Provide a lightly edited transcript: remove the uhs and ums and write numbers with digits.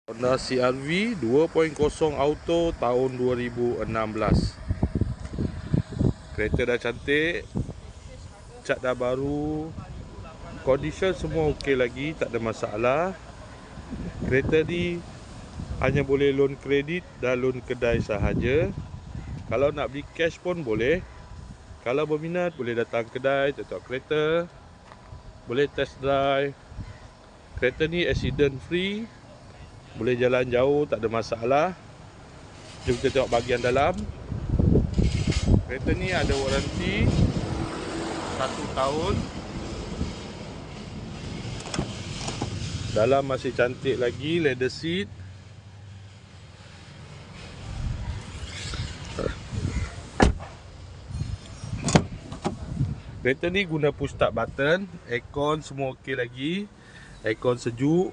Honda CR-V 2.0 auto tahun 2016. Kereta dah cantik, cat dah baru, condition semua okey lagi, tak ada masalah. Kereta ni hanya boleh loan kredit dan loan kedai sahaja. Kalau nak beli cash pun boleh. Kalau berminat boleh datang kedai, tengok kereta, boleh test drive. Kereta ni accident free, boleh jalan jauh, tak ada masalah. Jom kita tengok bahagian dalam. Kereta ni ada waranti 1 tahun. Dalam masih cantik lagi, leather seat. Kereta ni guna push start button. Aircon semua okey lagi. Aircon sejuk.